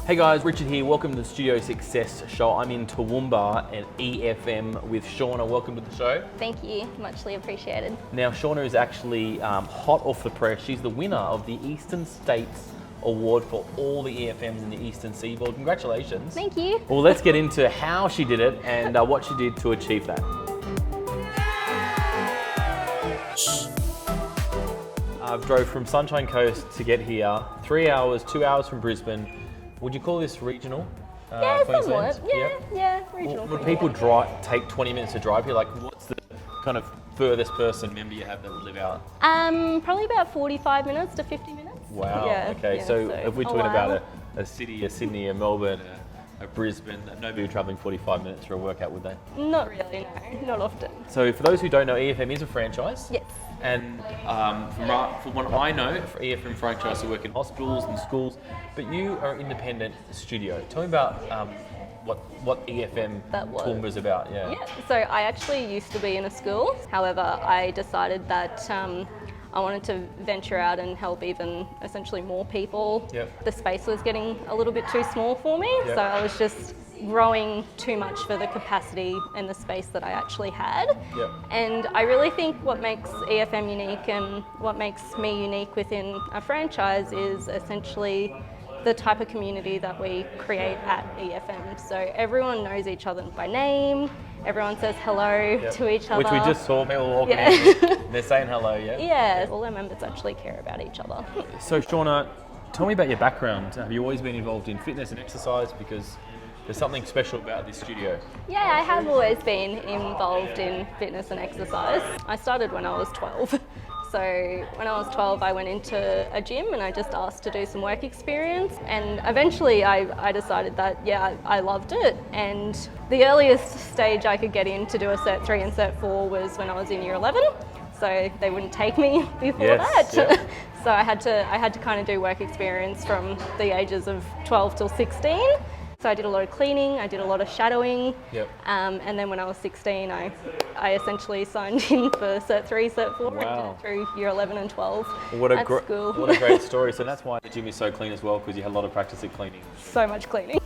Hey guys, Richard here. Welcome to the Studio Success Show. I'm in Toowoomba at EFM with Shauna. Welcome to the show. Thank you, muchly appreciated. Now, Shauna is actually hot off the press. She's the winner of the Eastern States Award for all the EFMs in the Eastern Seaboard. Congratulations. Thank you. Well, let's get into how she did it and what she did to achieve that. I've drove from Sunshine Coast to get here, 3 hours, 2 hours from Brisbane. Would you call this regional? Yeah, Queensland? somewhat. Yeah, regional. Would people take 20 minutes to drive here? Like, what's the kind of furthest person member you have that would live out? Probably about 45 minutes to 50 minutes. Wow. Yeah, Okay, so if we're talking about a city, a Sydney, a Melbourne, a Brisbane, nobody would be travelling 45 minutes for a workout, would they? Not really, no, not often. So for those who don't know, EFM is a franchise. Yes. And from what I know, for EFM franchise, you work in hospitals and schools, but you are an independent studio. Tell me about what EFM Toowoomba is about. Yeah, so I actually used to be in a school. However, I decided that I wanted to venture out and help even essentially more people. Yep. The space was getting a little bit too small for me, Yep. so I was just growing too much for the capacity and the space that I actually had. Yep. And I really think what makes EFM unique and what makes me unique within a franchise is essentially the type of community that we create at EFM. So everyone knows each other by name, everyone says hello to each other. Which we just saw, people walking in, they're saying hello, yeah? Yeah, all our members actually care about each other. So Shauna, tell me about your background. Have you always been involved in fitness and exercise? Because there's something special about this studio. Yeah, I have always been involved in fitness and exercise. I started when I was 12. So when I was 12, I went into a gym and I just asked to do some work experience. And eventually I decided that, I loved it. And the earliest stage I could get in to do a Cert 3 and Cert 4 was when I was in year 11. So they wouldn't take me before that. Yeah. So I had to kind of do work experience from the ages of 12 till 16. So I did a lot of cleaning, I did a lot of shadowing, and then when I was 16, I essentially signed in for Cert 3, Cert 4, Wow. through year 11 and 12 What a school. What a great story. So that's why the gym is so clean as well, because you had a lot of practice at cleaning. So much cleaning.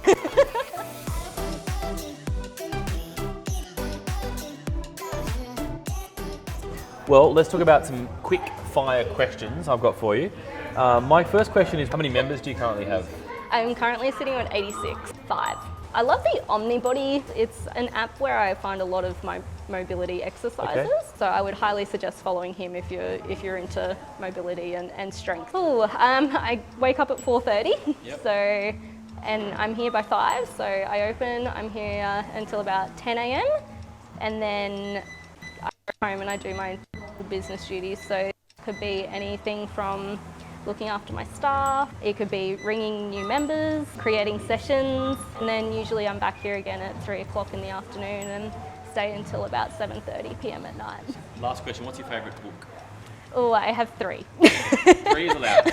Well, let's talk about some quick fire questions I've got for you. My first question is, how many members do you currently have? I'm currently sitting on 5. I love the Omnibody. It's an app where I find a lot of my mobility exercises. Okay. So I would highly suggest following him if you're into mobility and strength. I wake up at 4:30. Yep. And I'm here by 5. So I'm here until about 10 a.m. And then I go home and I do my business duties. So it could be anything from looking after my staff, it could be ringing new members, creating sessions, and then usually I'm back here again at 3 o'clock in the afternoon and stay until about 7:30 p.m. at night. Last question, what's your favourite book? Oh, I have 3. 3 is allowed.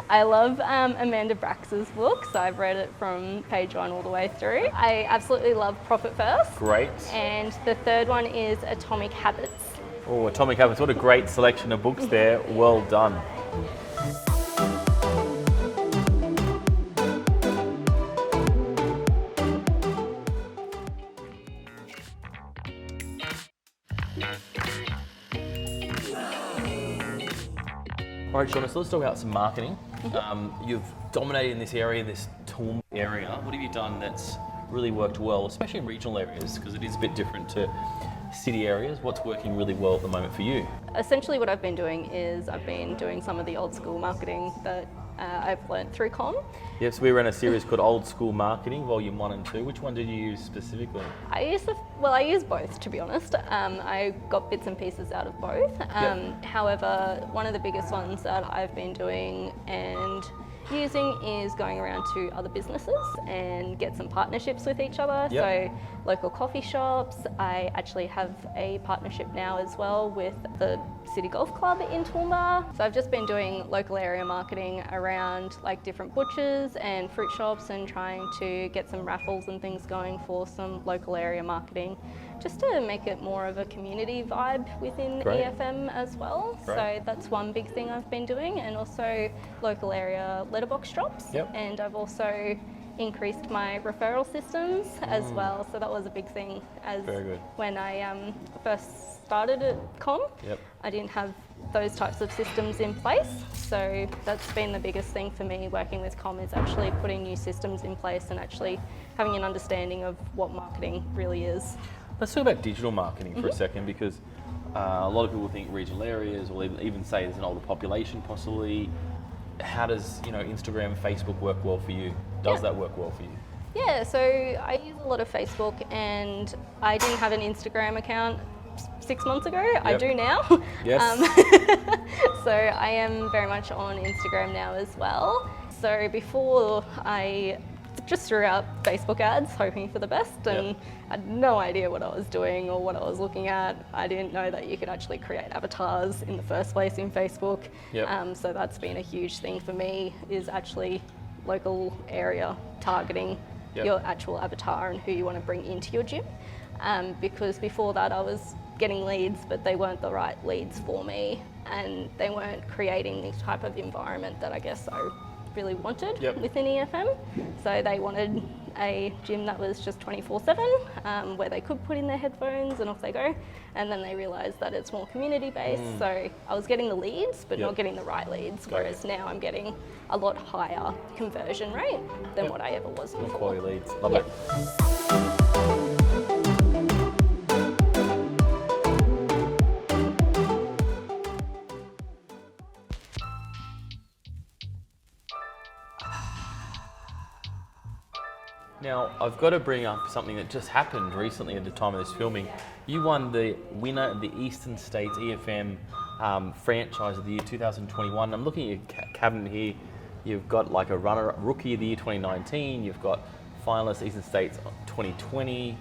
I love Amanda Brax's book, so I've read it from page 1 all the way through. I absolutely love Profit First. Great. And the third one is Atomic Habits. Oh, Atomic Habits, what a great selection of books there. Well done. All right, Shauna, so let's talk about some marketing. You've dominated in this area, this Toowoomba area. What have you done that's really worked well, especially in regional areas, because it is a bit different to city areas? What's working really well at the moment for you? Essentially what I've been doing is I've been doing some of the old school marketing that I've learnt through com. Yes, we ran a series called Old School Marketing, Volume 1 and 2. Which one did you use specifically? I use both, to be honest. I got bits and pieces out of both. However, one of the biggest ones that I've been doing and using is going around to other businesses and get some partnerships with each other. Yep. So local coffee shops. I actually have a partnership now as well with the City Golf Club in Toowoomba. So I've just been doing local area marketing around like different butchers and fruit shops and trying to get some raffles and things going for some local area marketing just to make it more of a community vibe within Great. EFM as well. Great. So that's one big thing I've been doing, and also local area letterbox drops. Yep. And I've also increased my referral systems as well. So that was a big thing as Very good. when I first started at Com. Yep. I didn't have those types of systems in place. So that's been the biggest thing for me working with Com, is actually putting new systems in place and actually having an understanding of what marketing really is. Let's talk about digital marketing for a second, because a lot of people think regional areas, or even say there's an older population possibly. How does Instagram, Facebook work well for you? Does that work well for you? Yeah, so I use a lot of Facebook, and I didn't have an Instagram account 6 months ago. I do now. Yes. So I am very much on Instagram now as well. So before, I just threw out Facebook ads hoping for the best, and I had no idea what I was doing or what I was looking at. I didn't know that you could actually create avatars in the first place in Facebook. So that's been a huge thing for me, is actually local area targeting your actual avatar and who you want to bring into your gym. Because before that I was getting leads, but they weren't the right leads for me, and they weren't creating this type of environment that I guess I really wanted within EFM. So they wanted a gym that was just 24/7, where they could put in their headphones and off they go. And then they realised that it's more community based. So I was getting the leads, but not getting the right leads. Whereas now I'm getting a lot higher conversion rate than what I ever was before. Quality leads. Love it. Now, I've got to bring up something that just happened recently at the time of this filming. You won the winner of the Eastern States EFM Franchise of the Year 2021. I'm looking at your cabinet here. You've got like a runner, Rookie of the Year 2019. You've got finalist Eastern States 2020.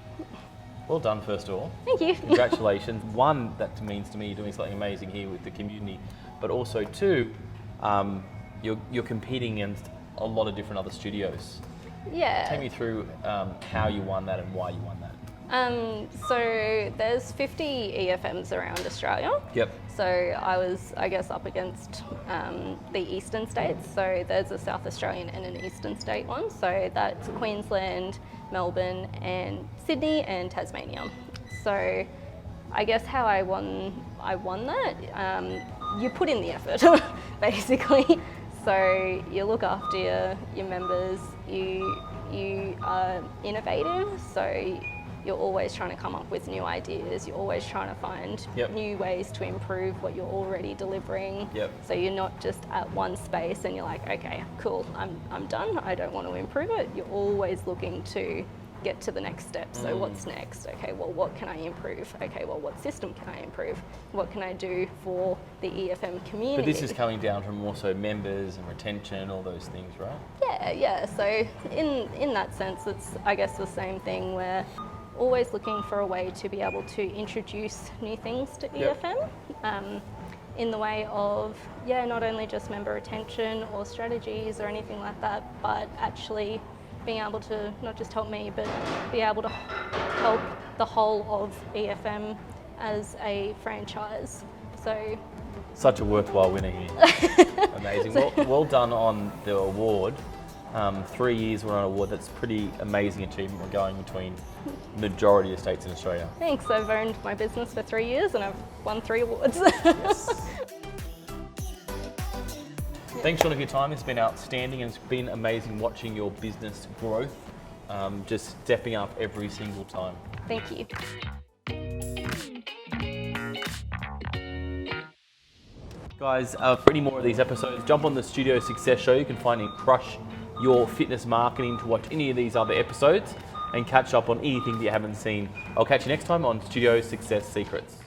Well done, first of all. Thank you. Congratulations. One, that means to me you're doing something amazing here with the community, but also two, you're competing against a lot of different other studios. Yeah. Take me through how you won that and why you won that. So there's 50 EFMs around Australia. Yep. So I was, I guess, up against the Eastern States. So there's a South Australian and an Eastern State one. So that's Queensland, Melbourne, and Sydney, and Tasmania. So I guess how I won that, you put in the effort, basically. So you look after your members, you are innovative, so you're always trying to come up with new ideas, you're always trying to find new ways to improve what you're already delivering. So you're not just at one space and you're like, okay, cool, I'm done, I don't want to improve it. You're always looking to get to the next step. So what's next? Okay, well, what can I improve? Okay, well, what system can I improve? What can I do for the EFM community? But this is coming down from also members and retention, all those things, right? Yeah. So in that sense, it's, I guess, the same thing. We're always looking for a way to be able to introduce new things to EFM. In the way of, not only just member retention or strategies or anything like that, but actually being able to not just help me, but be able to help the whole of EFM as a franchise. So, such a worthwhile winner here. Amazing. Well done on the award. 3 years we're on an award. That's pretty amazing achievement. We're going between majority of states in Australia. Thanks. I've owned my business for 3 years and I've won 3 awards. Yes. Thanks, Shauna, for your time. It's been outstanding, and it's been amazing watching your business growth, just stepping up every single time. Thank you. Guys, for any more of these episodes, jump on the Studio Success Show. You can find and crush your fitness marketing to watch any of these other episodes and catch up on anything that you haven't seen. I'll catch you next time on Studio Success Secrets.